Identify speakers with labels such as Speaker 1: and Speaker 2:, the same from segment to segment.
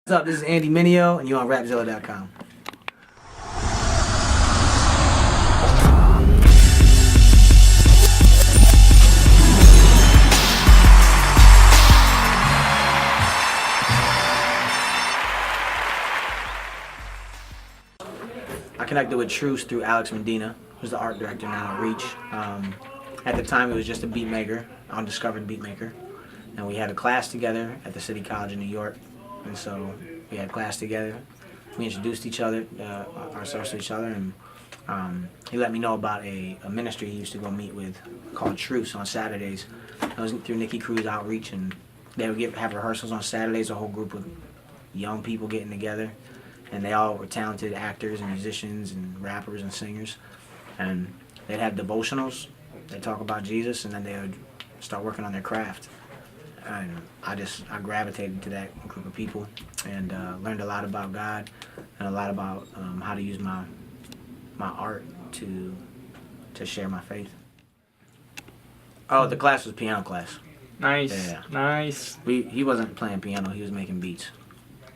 Speaker 1: What's up? This is Andy Mineo, and you're on Rapzilla.com. I connected with TRUCE through Alex Medina, who's the art director now at Reach. At the time, he was just a beat maker, undiscovered beat maker. And we had a class together at the City College in New York. And so we had class together. We introduced ourselves to each other, and he let me know about a ministry he used to go meet with called TRUCE on Saturdays. It was through Nicky Cruz Outreach, and they would have rehearsals on Saturdays, a whole group of young people getting together. And they all were talented actors and musicians and rappers and singers. And they'd have devotionals. They'd talk about Jesus, and then they would start working on their craft. And I gravitated to that group of people and learned a lot about God and a lot about how to use my art to share my faith. Oh, the class was piano class.
Speaker 2: Nice.
Speaker 1: Yeah.
Speaker 2: Nice.
Speaker 1: He wasn't playing piano, he was making beats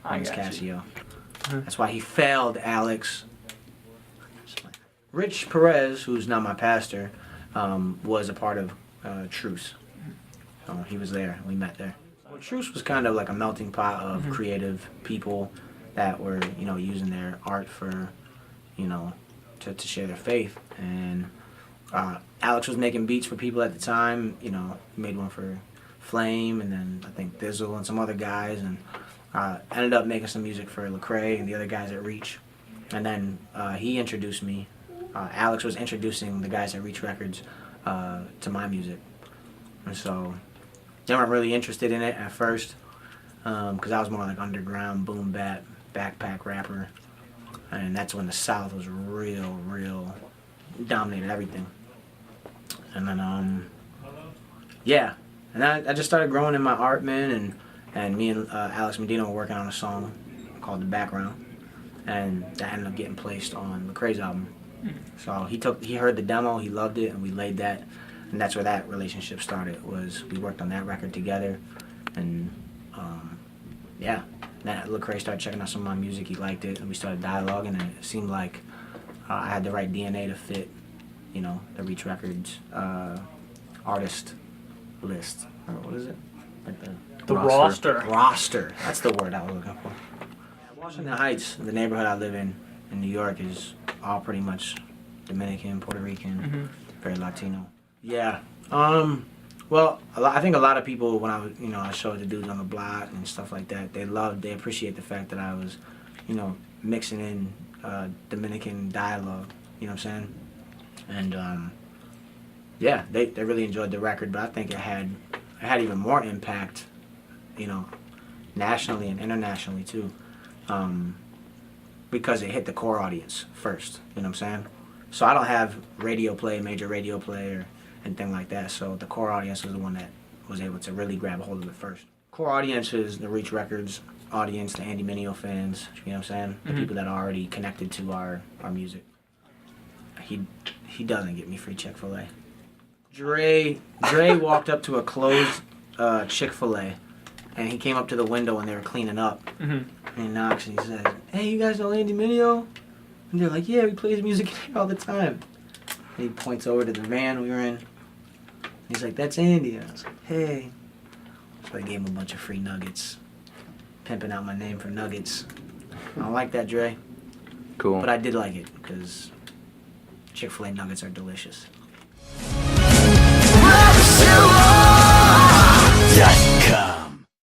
Speaker 1: on his Casio.
Speaker 2: You.
Speaker 1: That's why he failed Alex. Rich Perez, who's now my pastor, was a part of TRUCE. He was there. We met there. Well, TRUCE was kind of like a melting pot of creative people that were, using their art for, to share their faith. And Alex was making beats for people at the time. He made one for Flame, and then I think Thizzle and some other guys, and ended up making some music for Lecrae and the other guys at Reach. And then he introduced me. Alex was introducing the guys at Reach Records to my music. And so they weren't really interested in it at first, because I was more like underground, boom bap, backpack rapper. And that's when the South was real dominated everything. And then, yeah. And I just started growing in my art, man, and me and Alex Medina were working on a song called The Background. And that ended up getting placed on Lecrae's album. So he heard the demo, he loved it, and we laid that. And that's where that relationship started, was we worked on that record together. And yeah, that Lecrae started checking out some of my music, he liked it, and we started dialoguing, and it seemed like I had the right DNA to fit, the Reach Records artist list. Or what is it? Like
Speaker 2: the roster.
Speaker 1: Roster. That's the word I was looking for. Washington Heights, the neighborhood I live in New York, is all pretty much Dominican, Puerto Rican, very Latino. Yeah. Well, I think a lot of people, when I showed the dudes on the block and stuff like that, they appreciate the fact that I was, mixing in Dominican dialogue. You know what I'm saying? And yeah, they really enjoyed the record, but I think it had even more impact, nationally and internationally too, because it hit the core audience first. You know what I'm saying? So I don't have major radio play or anything like that. So the core audience was the one that was able to really grab a hold of it first. Core audience is the Reach Records audience, the Andy Mineo fans, you know what I'm saying? The people that are already connected to our music. He doesn't get me free Chick-fil-A. Dre walked up to a closed Chick-fil-A, and he came up to the window when they were cleaning up. And he knocks and he says, "Hey, you guys know Andy Mineo?" And they're like, "Yeah, we play his music here all the time." And he points over to the van we were in. He's like, "That's Andy." And I was like, "Hey." So I gave him a bunch of free nuggets. Pimping out my name for nuggets. I don't like that, Dre.
Speaker 3: Cool.
Speaker 1: But I did like it, because Chick-fil-A nuggets are delicious.